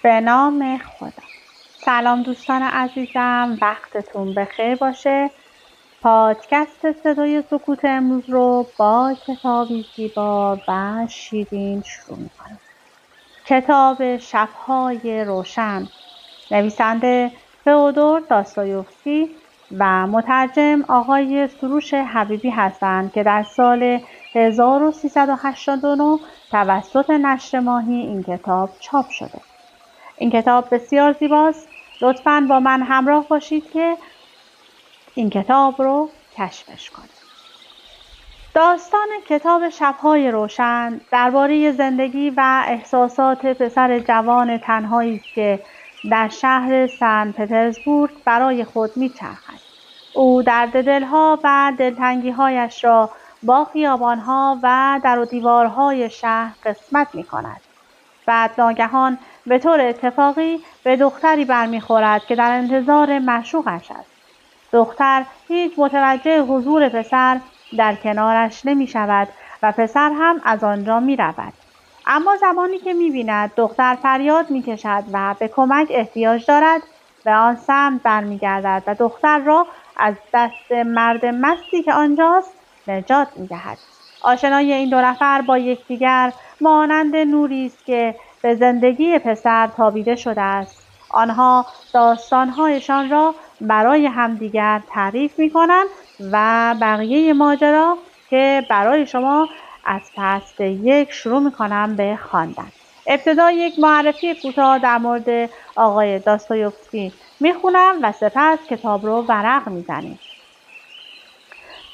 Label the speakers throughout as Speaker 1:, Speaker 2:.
Speaker 1: به نام خدا. سلام دوستان عزیزم، وقتتون بخیر باشه. پادکست صدای سکوت امروز رو با کتابی زیبا و شیرین شروع می‌کنم. کتاب شب‌های روشن، نویسنده فئودور داستایوفسکی و مترجم آقای سروش حبیبی هستند که در سال 1389 توسط نشر ماهی این کتاب چاپ شده. این کتاب بسیار زیباست. لطفاً با من همراه باشید که این کتاب رو کشفش کنید. داستان کتاب شب‌های روشن درباره زندگی و احساسات پسر جوان تنهایی است که در شهر سن پترزبورگ برای خود می‌چرخد. او درد دلها و دلتنگی‌هایش را با خیابان‌ها و در و دیوارهای شهر قسمت می‌کند. بعد ناگهان به طور اتفاقی به دختری برمیخورد که در انتظار معشوقش است. دختر هیچ متوجه حضور پسر در کنارش نمی شود و پسر هم از آنجا می رود. اما زمانی که می بیند دختر فریاد می کشد و به کمک احتیاج دارد، به آن سمت برمی گردد و دختر را از دست مرد مستی که آنجاست نجات می دهد. آشنایی این دو نفر با یکدیگر مانند نوری است که به زندگی پسر تابیده شده است. آنها داستانهایشان را برای همدیگر تعریف می‌کنند و بقیه ماجرا که برای شما از فصل 1 شروع می‌کنم به خواندن. ابتدا یک معرفی کوتاه در مورد آقای داستایوفسکی می‌خونم و سپس کتاب رو ورق می‌زنیم.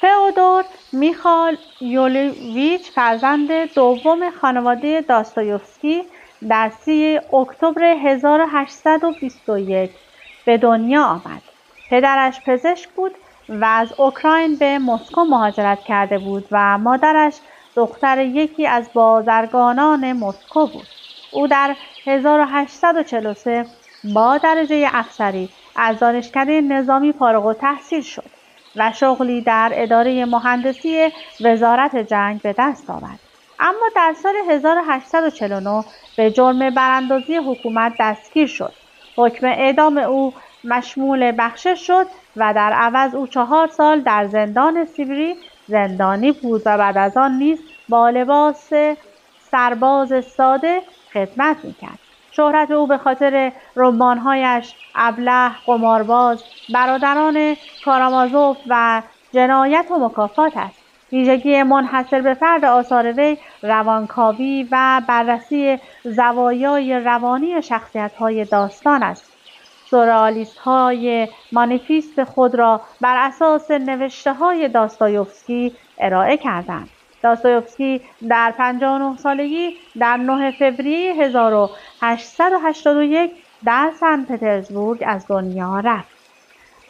Speaker 1: فئودور میخایلوویچ فرزند دوم خانواده داستایوفسکی در 3 اکتبر 1821 به دنیا آمد. پدرش پزشک بود و از اوکراین به مسکو مهاجرت کرده بود و مادرش دختر یکی از بازرگانان مسکو بود. او در 1843 با درجه افسری از دانشکده نظامی فارغ التحصیل شد و شغلی در اداره مهندسی وزارت جنگ به دست آورد. اما در سال 1849 به جرم براندازی حکومت دستگیر شد. حکم اعدام او مشمول بخشش شد و در عوض او 4 سال در زندان سیبری زندانی بود و بعد از آن نیز با لباس سرباز ساده خدمت می‌کرد. شهرت او به خاطر رمان‌هایش ابله، قمارباز، برادران کارامازوف و جنایت و مکافات است. ویژگی منحصر به فرد آثار وی روانکاوی و بررسی زوایای روانی شخصیت‌های داستان است. سورئالیست‌های مانیفیست خود را بر اساس نوشته‌های داستایوفسکی ارائه کردند. داستایوفسکی در 59 سالگی در 9 فوریه 1881 در سن پترزبورگ از دنیا رفت.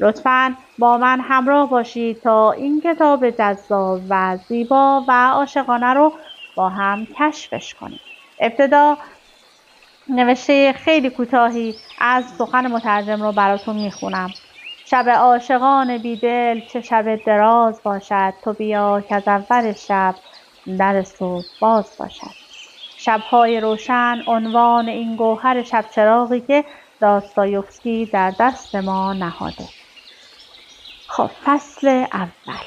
Speaker 1: لطفاً با من همراه باشید تا این کتاب جذاب و زیبا و عاشقانه رو با هم کشفش کنیم. ابتدا نوشته خیلی کوتاهی از سخن مترجم رو براتون میخونم. شب عاشقان بیدل چه شب دراز باشد، تو بیا که از اول شب در صبح باز باشد. شب‌های روشن عنوان این گوهر شب چراغی که داستایوفسکی در دست ما نهاده. خب، فصل اول.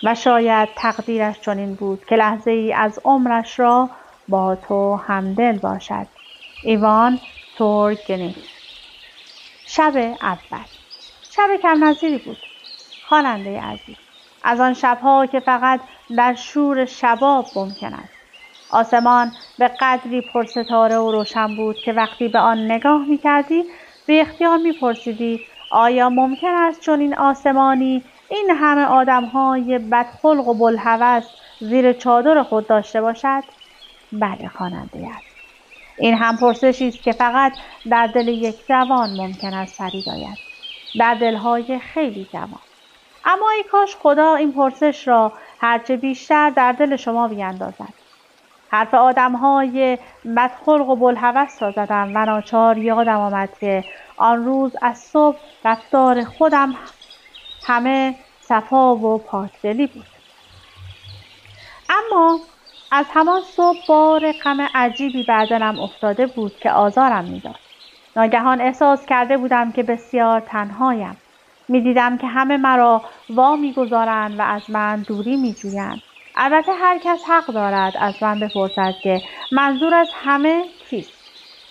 Speaker 1: و شاید تقدیرش چنین بود که لحظه ای از عمرش را با تو همدل باشد. ایوان تورگنیف. شب اول. شب کم نظیری بود. خواننده عزیز، از آن شبها که فقط در شور شباب ممکن است. آسمان به قدری پرستاره و روشن بود که وقتی به آن نگاه می‌کردی به اختیار می‌پرسیدی آیا ممکن است چنین آسمانی این همه آدم‌های بدخلق و بوالهوس زیر چادر خود داشته باشد؟ بله، خواننده است. این هم پرسشی است که فقط در دل یک جوان ممکن است پدید آید، در دل‌های خیلی جوان. اما ای کاش خدا این پرسش را هرچه بیشتر در دل شما بیندازد. حرف آدم‌های بدخلق و بوالهوس را زدم و ناچار یادم آمد که آن روز از صبح رفتار خودم همه صفا و پاکدلی بود. اما از همان صبح بار غم عجیبی بر دلم افتاده بود که آزارم می‌داد. ناگهان احساس کرده بودم که بسیار تنهایم. می‌دیدم که همه مرا وا می‌گذارند و از من دوری می‌جویند. البته هر کس حق دارد از من بپرسد که منظور از همه کیست.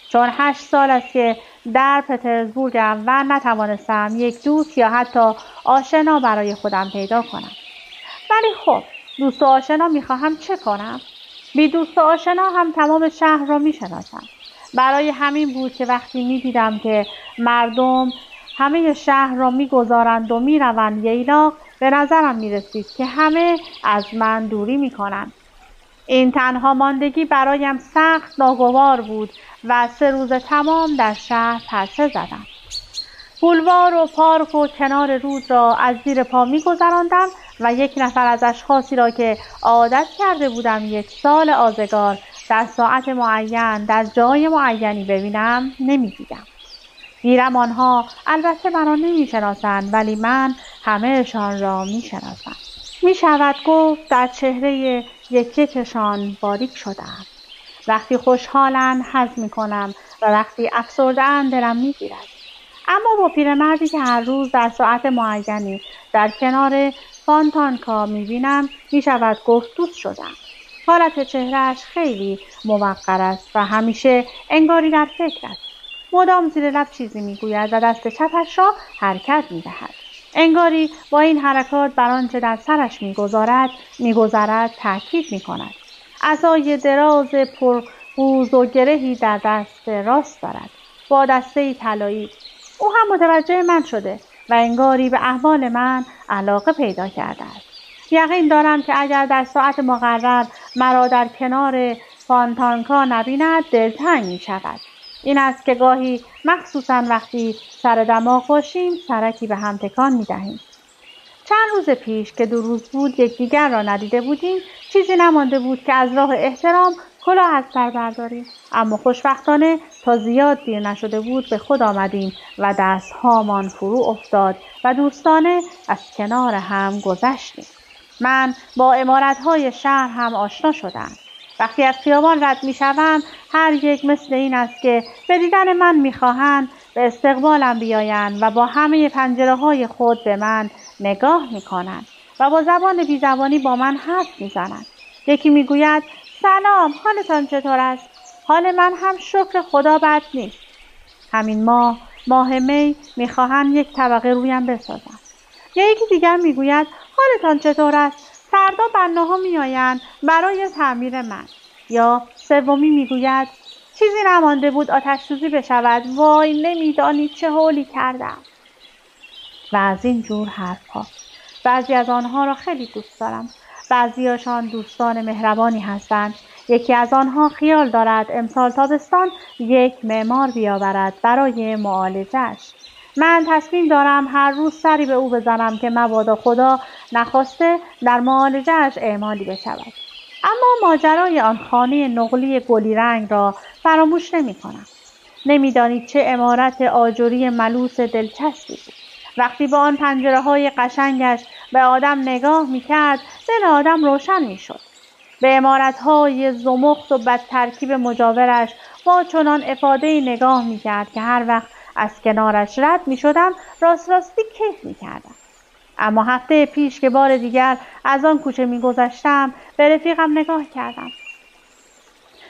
Speaker 1: چون 8 سال است که در پترزبورگم و نتوانستم یک دوست یا حتی آشنا برای خودم پیدا کنم. ولی خب دوست و آشنا میخواهم چه کنم؟ بی دوست و آشنا هم تمام شهر را میشناسم. برای همین بود که وقتی میدیدم که مردم همه شهر را میگذارند و میروند ییلاق، به نظرم میرسید که همه از من دوری میکنند. این تنها ماندگی برایم سخت ناگوار بود و 3 روز تمام در شهر پرسه زدم. بولوار و پارک و کنار رود را از زیر پا می‌گذراندم و یک نفر از اشخاصی را که عادت کرده بودم 1 سال آزگار در ساعت معین در جای معینی ببینم نمی‌دیدم. گیرم آنها البته مرا نمی‌شناسند، ولی من همه‌شان را می‌شناسم. می‌شود گفت در چهره یکشان باریک شده‌ام. وقتی خوشحالند حظ می‌کنم و وقتی افسرده‌اند دلم می‌گیرد. اما با پیرمردی که هر روز در ساعت معینی در کنار فانتانکا می‌بینم می‌شود گفت دوست شدم. حالت چهرهش خیلی موقر است و همیشه انگاری در فکر است. مدام زیر لب چیزی می‌گوید و دست چپش را حرکت می‌دهد. انگاری با این حرکات بر آنچه در سرش می‌گذرد تأکید می‌کند. عصای دراز پرقوز و گرهی در دست راست دارد با دسته‌ای طلایی. او هم متوجه من شده و انگاری به احوال من علاقه پیدا کرده است. یقین دارم که اگر در ساعت مقرر مرا در کنار فانتانکا نبیند دلتنگ می شود. این است که گاهی مخصوصاً وقتی سر دماغ باشیم سرکی به هم تکان می دهیم. چند روز پیش که 2 روز بود یکدیگر را ندیده بودیم، چیزی نمانده بود که از راه احترام کلاه از سر برداریم. اما خوشبختانه تا زیاد دیر نشده بود به خود آمدیم و دستهامان فرو افتاد و دوستانه از کنار هم گذشتیم. من با عمارت‌های شهر هم آشنا شدم. وقتی از خیابان رد می‌شوم هر یک مثل این است که به دیدن من می‌خواهند به استقبالم بیایند و با همه پنجره‌های خود به من نگاه می‌کنند و با زبان بی‌زبانی با من حرف می‌زنند. یکی می‌گوید سلام، حالتان چطور است؟ حال من هم شکر خدا بد نیست. همین ماه می می‌خواهند 1 طبقه رویم بسازند. یا یکی دیگر می‌گوید حالتان چطور است؟ فردا بناها می‌آیند برای تعمیر من. یا سومی می‌گوید چیزی نمانده بود آتش‌سوزی بشود. وای نمی‌دانید چه هولی کردم. و از این جور حرف‌ها. بعضی از آنها را خیلی دوست دارم. بعضی‌هاشان دوستان مهربانی هستند. یکی از آنها خیال دارد امسال تابستان 1 معمار بیاورد برای معالجه‌اش. من تصمیم دارم هر روز سری به او بزنم که مبادا خدا نخواسته در معالجه‌اش اعمالی بشود. اما ماجرای آن خانه نقلی گلی رنگ را فراموش نمی‌کنم. نمی‌دانید چه عمارت آجری ملوس دلچسبی بود. وقتی با آن پنجره‌های قشنگش به آدم نگاه می‌کرد، دل آدم روشن می‌شد. به عمارت‌های زمخت و بدترکیب مجاورش با چنان افاده‌ای نگاه می‌کرد که هر وقت از کنارش رد می‌شدم راستی کیف می‌کردم. اما هفته پیش که بار دیگر از آن کوچه می‌گذشتم به رفیقم نگاه کردم.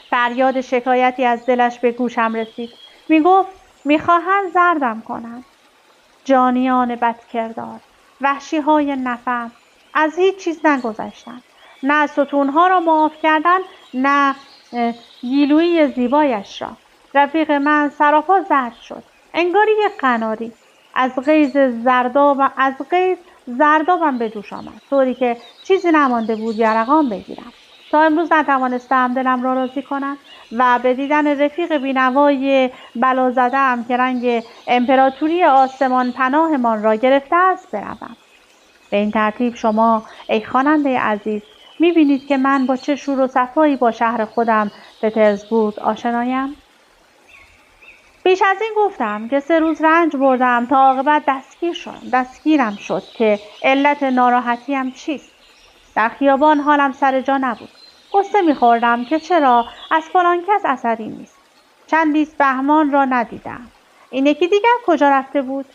Speaker 1: فریاد شکایتی از دلش به گوشم رسید. میگفت می‌خواهند زردم کنند. جانیان بدکردار، وحشی‌های نفهم، از هیچ چیز نگذشتند. نه ستونها را معاف کردن، نه گیلویی زیبایش را. رفیق من سراپا زرد شد. انگاری یک قناری. از غیظ زردابم به جوش آمد. طوری که چیزی نمانده بود یرقان بگیرم. تا امروز نتوانستم دلم را راضی کنم و به دیدن رفیق بینوای بلا زده‌ام که رنگ امپراتوری آسمان پناهمان را گرفته است بروم. به این ترتیب شما ای خواننده عزیز می‌بینید که من با چه شور و صفایی با شهر خودم پترزبورگ آشنایم. بیش از این گفتم که 3 روز رنج بردم تا عاقبت دستگیرم شد که علت ناراحتیم چیست. در خیابان حالم سر جا نبود. قصه می‌خوردم که چرا از فلان کس اثری نیست. چندی است بهمان را ندیدم. این یکی دیگر کجا رفته بود؟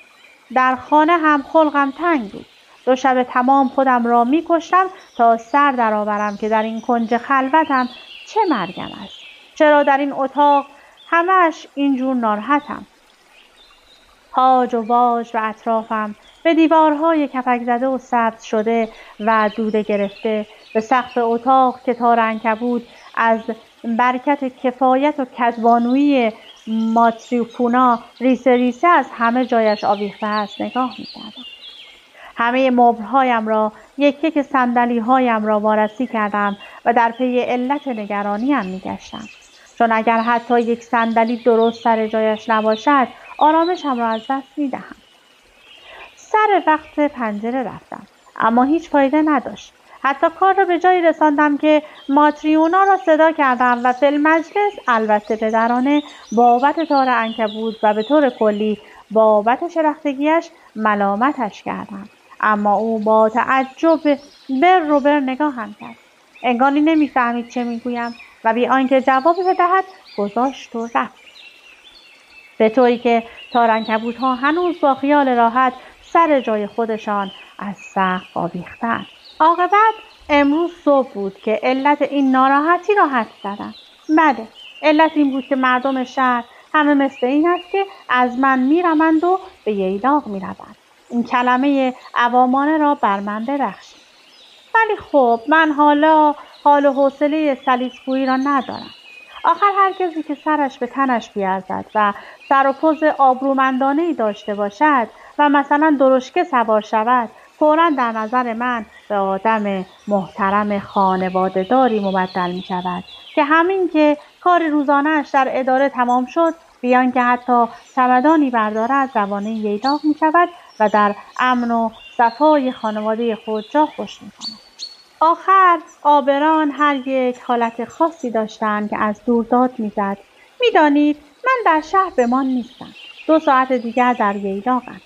Speaker 1: در خانه هم خلقم تنگ بود. 2 شب تمام خودم را می‌کشتم تا سر درآورم که در این کنج خلوتم چه مرگم است. چرا در این اتاق همش اینجور ناراحتم؟ هاج و واج و اطرافم، به دیوارهای کپک زده و سبز شده و دوده گرفته، به سقف اتاق که تار عنکبوت از برکت کفایت و کدبانویی ماتریوپونا ریسه ریسه از همه جایش آویخته است نگاه می‌کردم. همه مبل‌هایم را، یک یک صندلی‌هایم را وارسی کردم و در پی علت نگرانیم می‌گشتم. چون اگر حتی یک صندلی درست سر جایش نباشد، آرامشم را از دست می‌دهم. سر وقت پنجره رفتم، اما هیچ فایده نداشت. حتی کار را به جایی رساندم که ماتریونا را صدا کردم و فی المجلس البته پدرانه بابت تار عنکبوت و به طور کلی بابت شلختگیش ملامتش کردم. اما او با تعجب بر نگاهم کرد. انگاری نمی‌فهمید چه می‌گویم و بی آنکه جوابی بدهد گذاشت و رفت. به طوری که تار عنکبوت‌ها هنوز با خیال راحت سر جای خودشان از سقف آویختند. عاقبت امروز صبح بود که علت این ناراحتی را حدس زدم. بله، علت این بود که مردم شهر همه مثل این است که از من میرمند و به ییلاق میروند. این کلمه عوامانه را بر من ببخشید. ولی خب من حال و حوصله سلیسگویی را ندارم. آخر هر کسی که سرش به تنش بیارزد و سر و پوز آبرومندانه‌ای داشته باشد و مثلا درشکه سوار شود، فوراً در نظر من به آدم محترم خانواده‌داری مبدل می شود که همین که کار روزانه‌اش در اداره تمام شد، بیان که حتی چمدانی بردارد روانه ییلاق می شود و در امن و صفای خانواده خود جا خوش می کند. آخر آبران هر یک حالت خاصی داشتند که از دور داد می‌زد. می‌دانید من در شهر بمان نیستم. 2 ساعت دیگر در ییلاقم.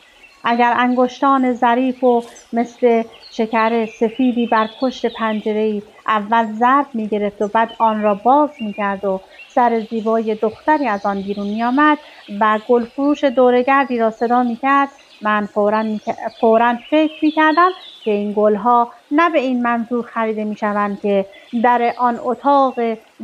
Speaker 1: اگر انگشتان ظریف و مثل شکر سفیدی بر پشت پنجره‌ای اول ضرب می‌گرفت و بعد آن را باز می‌کرد و سر زیبای دختری از آن بیرون می‌آمد و گلفروش دوره‌گردی را صدا می‌کرد، من فوراً فکر می‌کردم که این گلها نه به این منظور خریده می‌شوند که در آن اتاق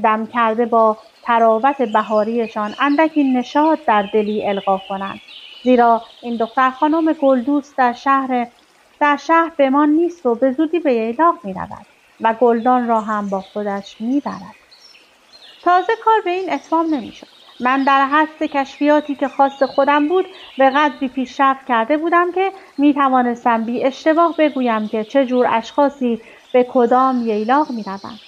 Speaker 1: دم کرده با تراوت بهاریشان اندکی نشاط در دلی القا کنند. زیرا این دختر خانم گلدوست در شهر بمان نیست و به زودی به ییلاق می‌رود و گلدان را هم با خودش می‌برد. تازه کار به این اتمام نمی‌شد. من در حد کشفیاتی که خاص خودم بود به قدری پیشرفت کرده بودم که می توانستم بی اشتباه بگویم که چه جور اشخاصی به کدام ییلاق می روند.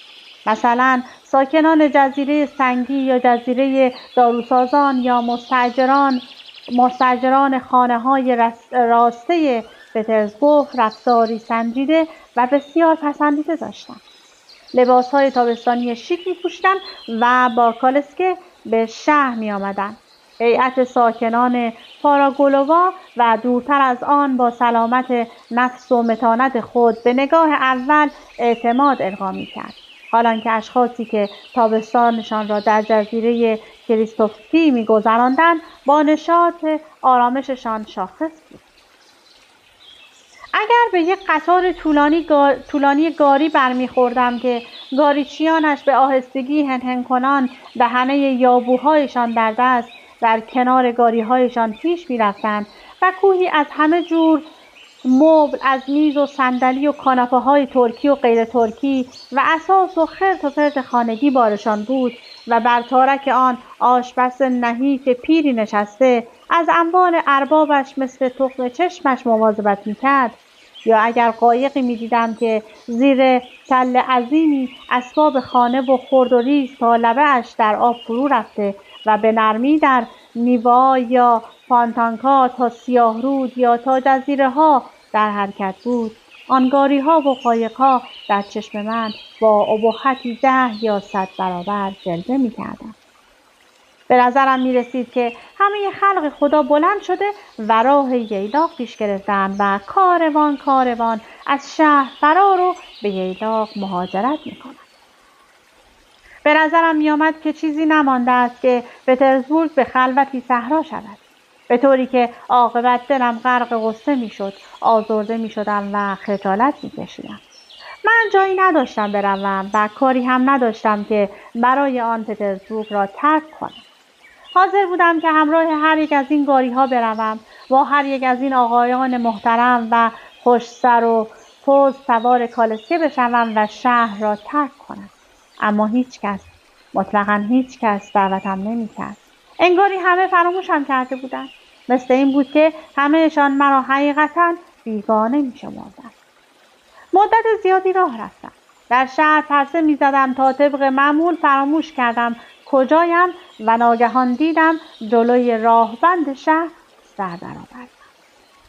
Speaker 1: مثلا ساکنان جزیره سنگی یا جزیره داروسازان یا مستاجران خانه های راسته پترزبورگ رفتاری سنجیده و بسیار پسندیده داشتند. لباس های تابستانی شیک می پوشیدند و با کالسکه به شهر می آمدند. هیئت ساکنان پاراگولوا و دورتر از آن با سلامت نفس و متانت خود به نگاه اول اعتماد القا می کرد. حالانکه اشخاصی که تابستانشان را در جزیره کریستوفسکی می گذراندند با نشاط آرامششان شاخص بود. اگر به یک قطار طولانی گاری برمیخوردم که گاریچیانش به آهستگی هنهن کنان دهنه یابوهایشان در دست در کنار گاریهایشان پیش می‌رفتند و کوهی از همه جور مبل از میز و صندلی و کاناپه‌های ترکی و غیر ترکی و اساس و خرت و پرت خانگی بارشان بود و بر تارک آن آشپز نحیف پیری نشسته از اموال اربابش مثل تخم چشمش مواظبت می‌کرد، یا اگر قایقی می‌دیدم که زیر کل عظیمی اسباب خانه و خرد و ریز تا لبه‌اش در آب فرو رفته و به نرمی در نیوا یا پانتانکا تا سیاهرود یا تا جزیره‌ها در حرکت بود، آنگاری‌ها و قایق‌ها در چشم من با ابهتی 10 یا 100 برابر جلوه می‌کردند. به نظرم می رسید که همه خلق خدا بلند شده و راه ییلاق پیش گرفتند و کاروان از شهر فرار و به ییلاق مهاجرت می کنند. به نظرم می‌آمد که چیزی نمانده است که پترزبورگ به خلوتی صحرا شود، به طوری که عاقبت دلم غرق غصه می‌شد، آزرده می‌شدم و خجالت می‌کشیدم. من جایی نداشتم بروم و کاری هم نداشتم که برای آن پترزبورگ را ترک کنم. حاضر بودم که همراه هر یک از این گاری‌ها بروم، با هر یک از این آقایان محترم و خوش سر و پوز سوار کالسکه بشوم و شهر را ترک کنم. اما هیچ کس، مطلقاً هیچ کس دعوتم نمی‌کرد. انگاری همه فراموشم کرده بودند. مثل این بود که همه‌شان مرا حقیقتاً بیگانه می‌شمردند. مدت زیادی راه رفتم. در شهر پرسه می‌زدم تا طبق معمول فراموش کردم کجایم و ناگهان دیدم جلوی راهبند شهر سر درآوردم.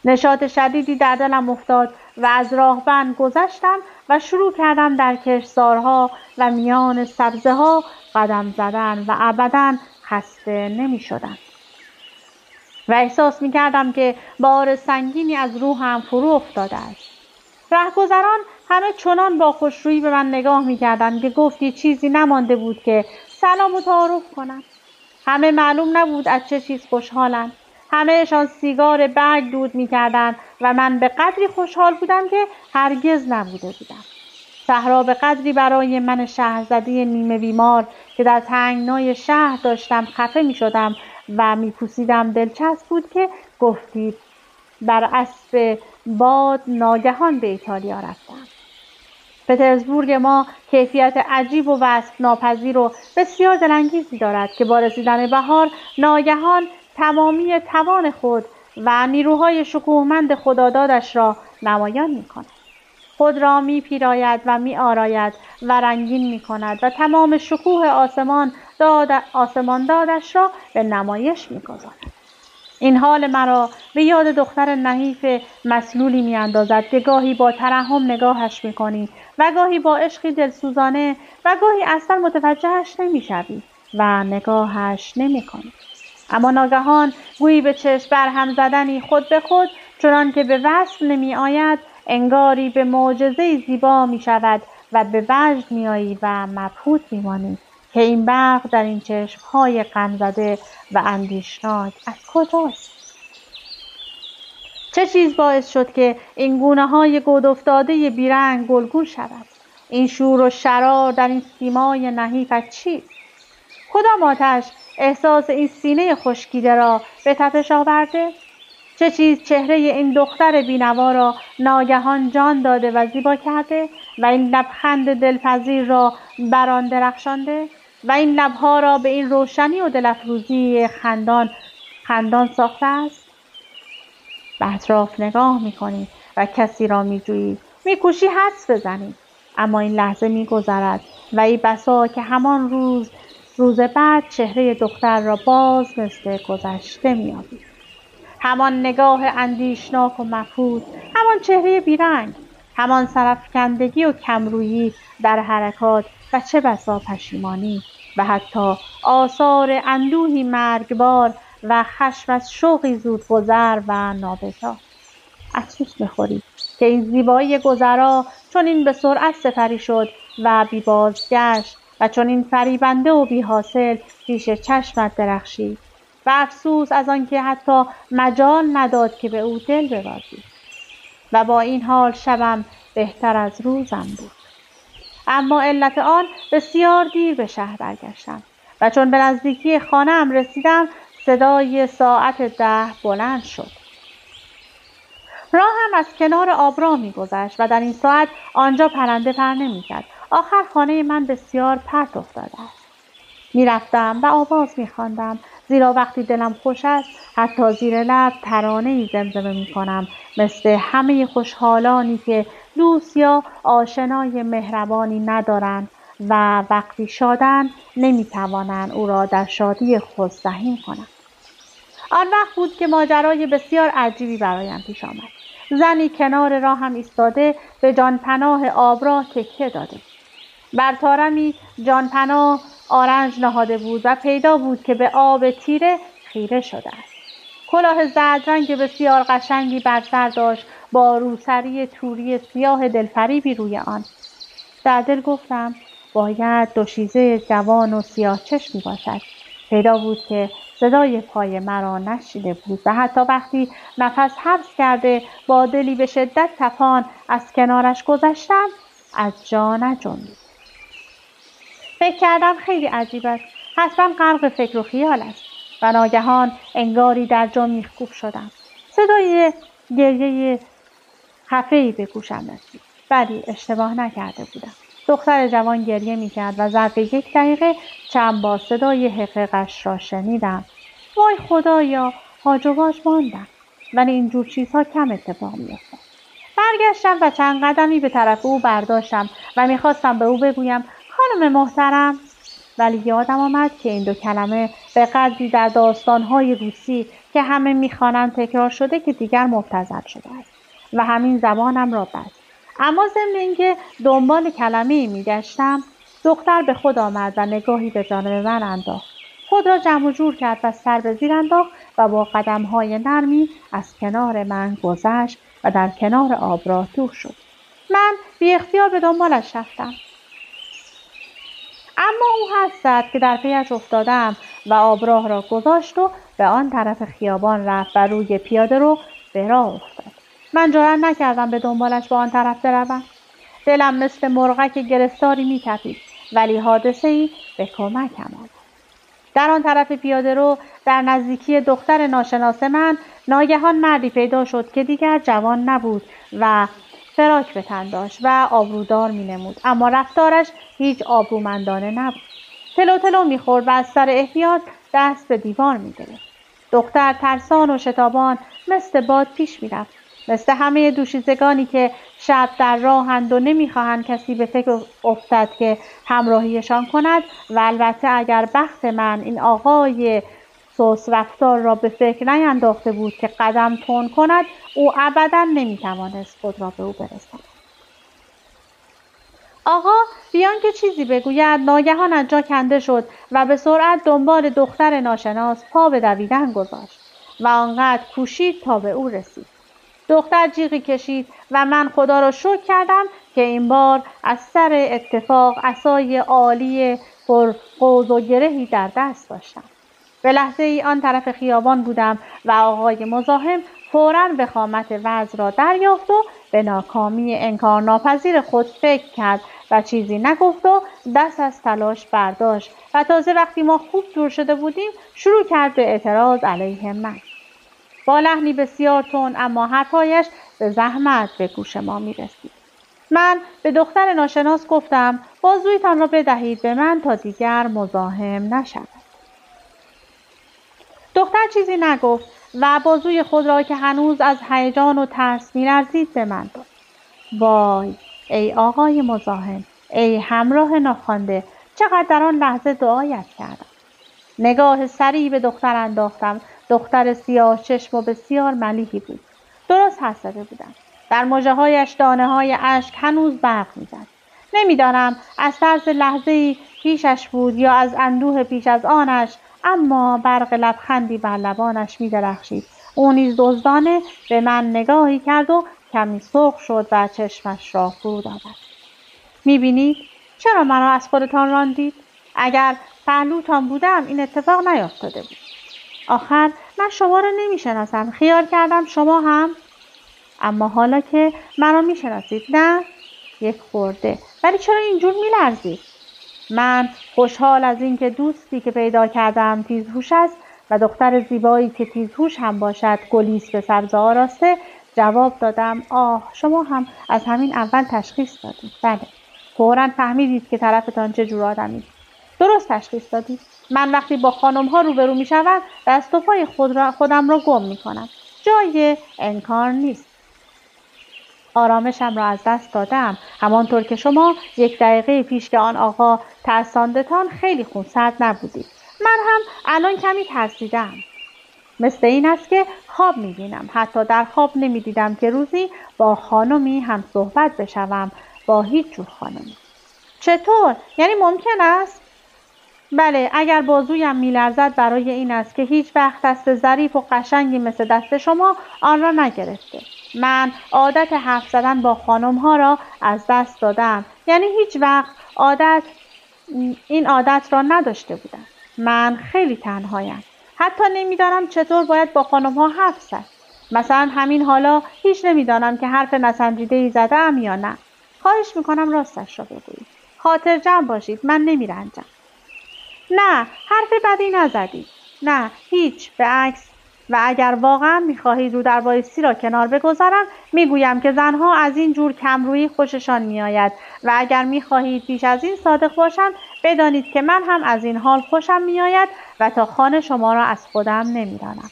Speaker 1: نشاط شدیدی در دلم افتاد و از راهبند گذشتم و شروع کردم در کشتزارها و میان سبزه‌ها قدم زدن و ابداً خسته نمی‌شدم. و احساس می‌کردم که بار سنگینی از روحم فرو افتاده است. رهگذران همه چنان با خوشرویی به من نگاه می‌کردند که گفتی چیزی نمانده بود که سلام و تعارف کنم. همه معلوم نبود از چه چیز خوشحالند. همه‌شان سیگار برگ دود می‌کردند و من به قدری خوشحال بودم که هرگز نبوده بودم. صحرا به قدری برای من شهرزده نیمه بیمار که در تنگنای شهر داشتم خفه می‌شدم و می‌پوسیدم دلچسب بود که گفتید بر اسب باد ناگهان به ایتالیا رفتم. پترزبورگ ما کیفیت عجیب و وصف ناپذیر و بسیار دلانگیزی دارد که با رسیدن بهار ناگهان تمامی توان خود و نیروهای شکوهمند خدادادش را نمایان می‌کند. خود را می‌پیراید و می‌آراید و رنگین می‌کند و تمام شکوه آسمان دادش را به نمایش می‌گذارد. این حال مرا به یاد دختر نحیف مسلولی می‌اندازد که گاهی با ترحم نگاهش می‌کنی و گاهی با عشقی دلسوزانه و گاهی اصلا متوجهش نمی‌شوی و نگاهش نمی‌کنی. اما ناگهان گویی به چشم برهم زدنی خود به خود چنان که به وصف نمی‌آید انگاری به معجزه‌ای زیبا می‌شود و به وجد می‌آیی و مبهوت می‌مانی که این برق در این چشم‌های غمزده و اندیشناک از کجاست؟ چه چیز باعث شد که این گونه‌های گود افتاده بیرنگ گلگون شود؟ این شور و شرار در این سیمای نحیفت چیست؟ کدام آتش احساس این سینه خشکیده را به تپش آورده؟ چه چیز چهره این دختر بینوا را ناگهان جان داده و زیبا کرده و این لبخند دلپذیر را بر آن درخشانده و این لبها را به این روشنی و دلافروزی خندان ساخته است؟ به اطراف نگاه می‌کنی و کسی را می‌جویی، می‌کوشی حدس بزنی، اما این لحظه می‌گذرد و ای بسا که همان روز بعد چهره دختر را باز مثل گذشته می‌یابی. همان نگاه اندیشناک و مبهوت، همان چهره بیرنگ، همان سرافکندگی و کمرویی در حرکات و چه بسا پشیمانی و حتی آثار اندوهی مرگبار و خشم از شوقی زودگذر و نابتا. افسوس می‌خوری که این زیبایی گذرا چون این به سرعت سپری شد و بی بازگشت و چون این فریبنده و بی حاصل پیش چشمت درخشید و افسوس از آنکه حتی مجال نداد که به او دل ببازی. و با این حال شبم بهتر از روزم بود. اما علت آن بسیار دیر به شهر برگشتم و چون به نزدیکی خانه‌ام رسیدم صدای ساعت 10 بلند شد. راهم از کنار آبراه می‌گذشت و در این ساعت آنجا پرنده پر نمی‌زد. آخر خانه من بسیار پرت افتاده است. می‌رفتم و آواز می‌خواندم، زیرا وقتی دلم خوش است حتی زیر لب ترانه‌ای زمزمه می‌کنم، مثل همه خوشحالانی که دوست یا آشنای مهربانی ندارند و وقتی شادند نمی‌توانند او را در شادی خود سهیم کنند. آن وقت بود که ماجرای بسیار عجیبی برایم پیش آمد. زنی کنار راهم ایستاده به جانپناه آبراه تکیه داده بود. بر طارمی جانپناه آرنج نهاده بود و پیدا بود که به آب تیره خیره شده است. کلاه زردرنگ بسیار قشنگی بر سر داشت با روسری توری سیاه دلفریبی روی آن. در دل گفتم باید دوشیزه جوان و سیاه چشمی باشد. پیدا بود که صدای پای مرا نشنیده بود و حتی وقتی نفس حبس کرده با دلی به شدت تپان از کنارش گذشتم از جا نجنبید. فکر کردم خیلی عجیب است، حتما غرق فکر و خیال است و ناگهان انگاری در جا میخکوب شدم. صدای گریه خفه‌ای به گوشم رسید. ولی اشتباه نکرده بودم. دختر جوان گریه میکرد و ظرف 1 دقیقه چند بار صدای حقیقش را شنیدم. وای خدایا، هاج و واج ماندم. ولی اینجور چیزها کم اتفاق میافتد. برگشتم و چند قدمی به طرف او برداشتم و میخواستم به او بگویم خانم محترم، ولی یادم آمد که این 2 کلمه به قدری در داستانهای روسی که همه میخوانند تکرار شده که دیگر مبتذل شده است و همین زبانم را بست. اما ضمن اینکه دنبال کلمه‌ای میگشتم، دختر به خود آمد و نگاهی به جانب من انداخت. خود را جمع و جور کرد و سر به زیر انداخت و با قدم‌های نرمی از کنار من گذشت و در کنار آبراه دور شد. من بی اختیار به دنبالش رفتم. اما او حس زد که در پیش افتادم و آبراه را گذاشت و به آن طرف خیابان رفت و روی پیاده رو به راه افتاد. من جرئت نکردم به دنبالش به آن طرف بروم. دلم مثل مرغک گرفتاری می‌تپید، ولی حادثه‌ای به کمکم آمد. در آن طرف پیاده رو در نزدیکی دختر ناشناس من ناگهان مردی پیدا شد که دیگر جوان نبود و فراک به تن داشت و آبرودار می‌نمود، اما رفتارش هیچ آبرومندانه نبود. تلو تلو می‌خورد و از سر احتیاط دست به دیوار می‌گرفت. دختر ترسان و شتابان مثل باد پیش می‌رفت، مثل همه دوشیزگانی که شب در راهند و نمی‌خواهند کسی به فکر افتد که همراهیشان کند. و البته اگر بخت من این آقای سوس رفتار را به فکر نینداخته بود که قدم تند کند، او ابداً نمی‌توانست خود را به او برساند. آقا بیان که چیزی بگوید ناگهان از جا کنده شد و به سرعت دنبال دختر ناشناس پا به دویدن گذاشت و آنقدر کوشید تا به او رسید. دختر جیغی کشید و من خدا را شکر کردم که این بار از سر اتفاق عصای عالی پر قوس و گرهی در دست داشتم. به لحظه ای آن طرف خیابان بودم و آقای مزاحم فوراً وخامت وضع را دریافت و به ناکامی انکارناپذیر خود فکر کرد و چیزی نگفت و دست از تلاش برداشت و تازه وقتی ما خوب دور شده بودیم شروع کرد به اعتراض علیه من. با لحنی بسیار تند، اما حرفایش به زحمت به گوش ما می رسید. من به دختر ناشناس گفتم بازویتان را بدهید به من تا دیگر مزاحم نشود. دختر چیزی نگفت و بازوی خود را که هنوز از هیجان و ترس می‌لرزید به من داد. وای ای آقای مزاحم، ای همراه ناخوانده، چقدر در آن لحظه دعایت کردم. نگاه سریعی به دختر انداختم. دختر سیاه چشم و بسیار ملیحی بود. درست حدس زده بودم. در مژه‌هایش دانه‌های اشک هنوز برق می‌زد. نمی‌دانم از طرز لحظه‌ای پیشش بود یا از اندوه پیش از آنش، اما برق لبخندی بر لبانش می‌درخشید. او نیز دزدانه به من نگاهی کرد و کمی سرخ شد و چشمش را فرود آورد. می‌بینید چرا مرا از خودتان راندید؟ اگر پهلوتان بودم این اتفاق نیفتاده بود. آخر من شما را نمی‌شناسم. خیال کردم شما هم. اما حالا که مرا می‌شناسید نه؟ یک خورده. ولی چرا اینجور می‌لرزید؟ من خوشحال از اینکه دوستی که پیدا کردم تیزهوش است و دختر زیبایی که تیزهوش هم باشد گلیس به سبز آراسته جواب دادم آه شما هم از همین اول تشخیص دادید. بله فوراً فهمیدید که طرفتان چه جور آدمی. درست تشخیص دادید. من وقتی با خانم ها روبرو می شدم دست و پای خودم را گم می کنم. جای انکار نیست. آرامشم را از دست دادم، همانطور که شما 1 دقیقه پیش که آن آقا ترساندتان خیلی خونسرد نبودید. من هم الان کمی ترسیدم. مثل این است که خواب می‌بینم. حتی در خواب نمی‌دیدم که روزی با خانمی هم صحبت بشوم، با هیچ جور خانمی. چطور؟ یعنی ممکن است؟ بله، اگر بازویم می‌لرزد برای این است که هیچ وقت دست ظریف و قشنگی مثل دست شما آن را نگرفته. من عادت حرف زدن با خانم ها را از دست دادم. یعنی هیچ وقت عادت این عادت را نداشته بودم. من خیلی تنهایم. حتی نمیدانم چطور باید با خانم‌ها حرف زد. مثلا همین حالا هیچ نمیدانم که حرف نسنجیده‌ای زده‌ام یا نه. خواهش میکنم راستش را بگویید. خاطر جمع باشید. من نمیرنجم. نه، حرف بدی نزدید. نه، هیچ، به عکس. و اگر واقعا میخواهید رو در بایستی را کنار بگذارم میگویم که زنها از این جور کمرویی خوششان میآید و اگر میخواهید بیش از این صادق باشم بدانید که من هم از این حال خوشم میآید و تا خانه شما را از خودم نمیدانم.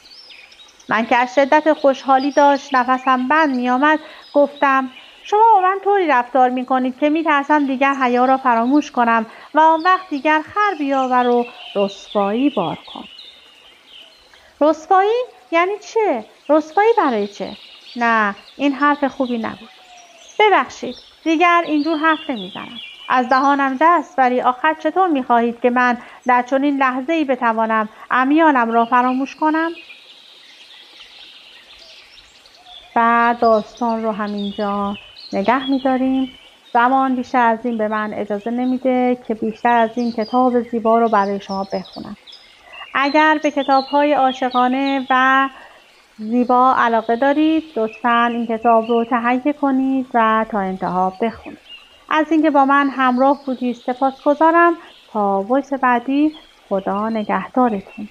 Speaker 1: من که از شدت خوشحالی داشت نفسم بند میآمد گفتم شما با من طوری رفتار میکنید که میترسم دیگر حیا را فراموش کنم و آن وقت دیگر خر بیاور و رسوایی بار کن. رسوایی؟ یعنی چه؟ رسوایی برای چه؟ نه، این حرف خوبی نبود. ببخشید، دیگر اینجور حرف نمیزنم. از دهانم دست ولی آخر چطور میخواهید که من در چنین لحظه‌ای بتوانم امیالم را فراموش کنم؟ و داستان رو همینجا نگه می‌داریم. زمان بیشتر از این به من اجازه نمیده که بیشتر از این کتاب زیبا رو برای شما بخونم. اگر به کتاب‌های عاشقانه و زیبا علاقه دارید لطفاً این کتاب رو تهیه کنید و تا انتها بخونید. از اینکه با من همراه بودید سپاسگزارم. تا وایس بعدی، خدا نگهدارتون.